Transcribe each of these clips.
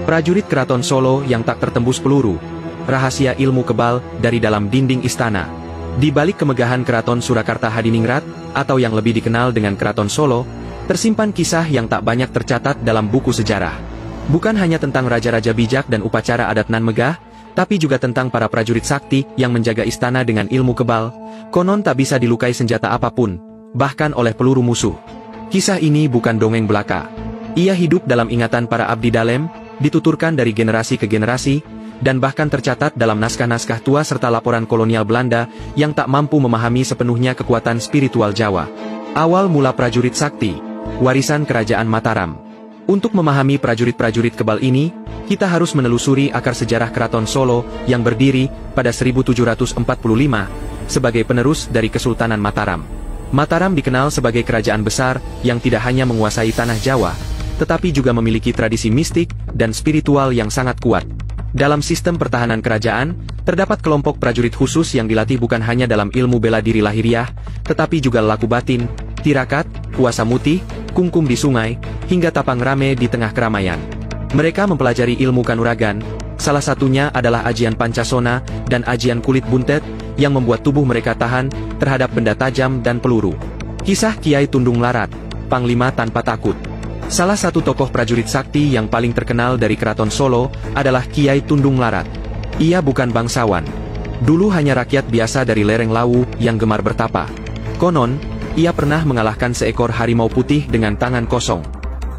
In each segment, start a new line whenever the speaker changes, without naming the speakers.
Prajurit Keraton Solo yang tak tertembus peluru. Rahasia ilmu kebal dari dalam dinding istana. Di balik kemegahan Keraton Surakarta Hadiningrat, atau yang lebih dikenal dengan Keraton Solo, tersimpan kisah yang tak banyak tercatat dalam buku sejarah. Bukan hanya tentang raja-raja bijak dan upacara adat nan megah, tapi juga tentang para prajurit sakti yang menjaga istana dengan ilmu kebal, konon tak bisa dilukai senjata apapun, bahkan oleh peluru musuh. Kisah ini bukan dongeng belaka. Ia hidup dalam ingatan para abdi dalem, dituturkan dari generasi ke generasi, dan bahkan tercatat dalam naskah-naskah tua serta laporan kolonial Belanda yang tak mampu memahami sepenuhnya kekuatan spiritual Jawa. Awal mula prajurit sakti, warisan kerajaan Mataram. Untuk memahami prajurit-prajurit kebal ini, kita harus menelusuri akar sejarah Keraton Solo yang berdiri pada 1745 sebagai penerus dari Kesultanan Mataram. Mataram dikenal sebagai kerajaan besar yang tidak hanya menguasai tanah Jawa, tetapi juga memiliki tradisi mistik dan spiritual yang sangat kuat. Dalam sistem pertahanan kerajaan, terdapat kelompok prajurit khusus yang dilatih bukan hanya dalam ilmu bela diri lahiriah, tetapi juga laku batin, tirakat, puasa mutih, kungkum di sungai, hingga tapang rame di tengah keramaian. Mereka mempelajari ilmu kanuragan, salah satunya adalah ajian Pancasona dan ajian kulit buntet, yang membuat tubuh mereka tahan terhadap benda tajam dan peluru. Kisah Kiai Tundung Larat, Panglima Tanpa Takut. Salah satu tokoh prajurit sakti yang paling terkenal dari Keraton Solo adalah Kiai Tundung Larat. Ia bukan bangsawan. Dulu hanya rakyat biasa dari lereng Lawu yang gemar bertapa. Konon, ia pernah mengalahkan seekor harimau putih dengan tangan kosong.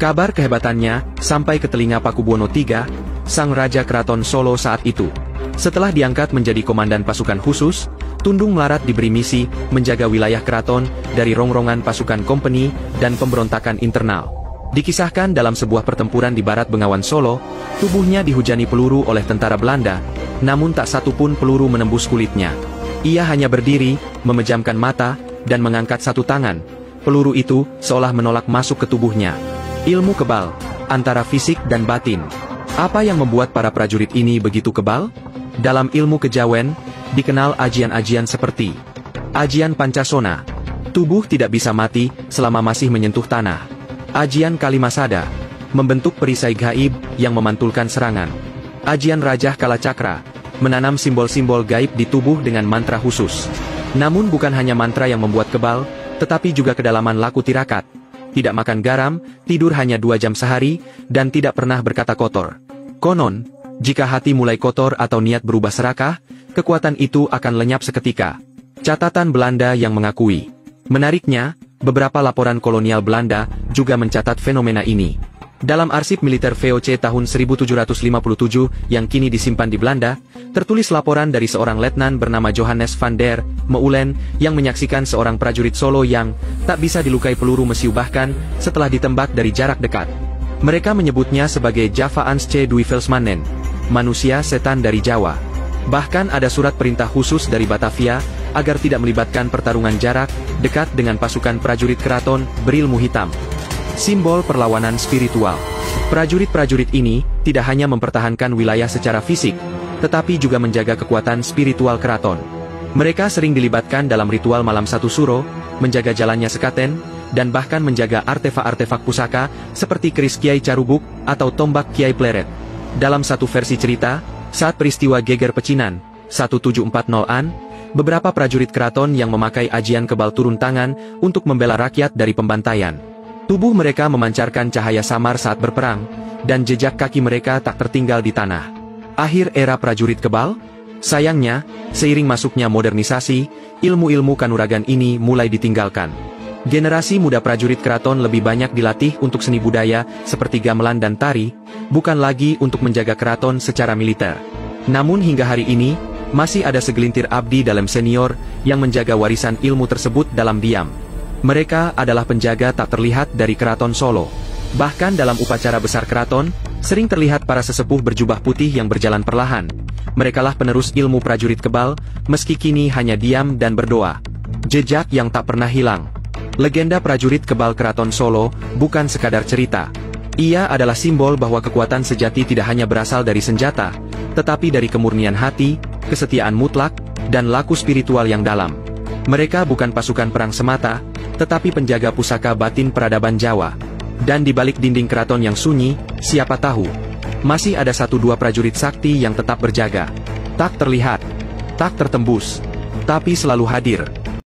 Kabar kehebatannya sampai ke telinga Pakubuwono III, sang raja Keraton Solo saat itu. Setelah diangkat menjadi komandan pasukan khusus, Tundung Larat diberi misi menjaga wilayah keraton dari rongrongan pasukan kompeni dan pemberontakan internal. Dikisahkan dalam sebuah pertempuran di barat Bengawan Solo, tubuhnya dihujani peluru oleh tentara Belanda, namun tak satu pun peluru menembus kulitnya. Ia hanya berdiri, memejamkan mata, dan mengangkat satu tangan. Peluru itu seolah menolak masuk ke tubuhnya. Ilmu kebal, antara fisik dan batin. Apa yang membuat para prajurit ini begitu kebal? Dalam ilmu kejawen, dikenal ajian-ajian seperti ajian Pancasona. Tubuh tidak bisa mati selama masih menyentuh tanah. Ajian Kalimasada, membentuk perisai gaib yang memantulkan serangan. Ajian Rajah Kalacakra, menanam simbol-simbol gaib di tubuh dengan mantra khusus. Namun bukan hanya mantra yang membuat kebal, tetapi juga kedalaman laku tirakat. Tidak makan garam, tidur hanya 2 jam sehari, dan tidak pernah berkata kotor. Konon, jika hati mulai kotor atau niat berubah serakah, kekuatan itu akan lenyap seketika. Catatan Belanda yang mengakui. Menariknya, beberapa laporan kolonial Belanda juga mencatat fenomena ini. Dalam arsip militer VOC tahun 1757 yang kini disimpan di Belanda, tertulis laporan dari seorang letnan bernama Johannes van der Meulen yang menyaksikan seorang prajurit Solo yang tak bisa dilukai peluru mesiu bahkan setelah ditembak dari jarak dekat. Mereka menyebutnya sebagai Javaanse Duivelsmannen, manusia setan dari Jawa. Bahkan ada surat perintah khusus dari Batavia agar tidak melibatkan pertarungan jarak dekat dengan pasukan prajurit keraton berilmu hitam. Simbol perlawanan spiritual. Prajurit-prajurit ini tidak hanya mempertahankan wilayah secara fisik, tetapi juga menjaga kekuatan spiritual keraton. Mereka sering dilibatkan dalam ritual malam satu suro, menjaga jalannya sekaten, dan bahkan menjaga artefak-artefak pusaka seperti keris Kiai Carubuk atau tombak Kiai Pleret. Dalam satu versi cerita, saat peristiwa Geger Pecinan, 1740-an, beberapa prajurit keraton yang memakai ajian kebal turun tangan untuk membela rakyat dari pembantaian. Tubuh mereka memancarkan cahaya samar saat berperang, dan jejak kaki mereka tak tertinggal di tanah. Akhir era prajurit kebal? Sayangnya, seiring masuknya modernisasi, ilmu-ilmu kanuragan ini mulai ditinggalkan. Generasi muda prajurit keraton lebih banyak dilatih untuk seni budaya seperti gamelan dan tari, bukan lagi untuk menjaga keraton secara militer. Namun hingga hari ini, masih ada segelintir abdi dalam senior yang menjaga warisan ilmu tersebut dalam diam. Mereka adalah penjaga tak terlihat dari Keraton Solo. Bahkan dalam upacara besar keraton, sering terlihat para sesepuh berjubah putih yang berjalan perlahan. Merekalah penerus ilmu prajurit kebal, meski kini hanya diam dan berdoa. Jejak yang tak pernah hilang. Legenda prajurit kebal Keraton Solo bukan sekadar cerita. Ia adalah simbol bahwa kekuatan sejati tidak hanya berasal dari senjata, tetapi dari kemurnian hati, kesetiaan mutlak, dan laku spiritual yang dalam. Mereka bukan pasukan perang semata, tetapi penjaga pusaka batin peradaban Jawa. Dan di balik dinding keraton yang sunyi, siapa tahu, Masih ada 1-2 prajurit sakti yang tetap berjaga. Tak terlihat, tak tertembus, tapi selalu hadir.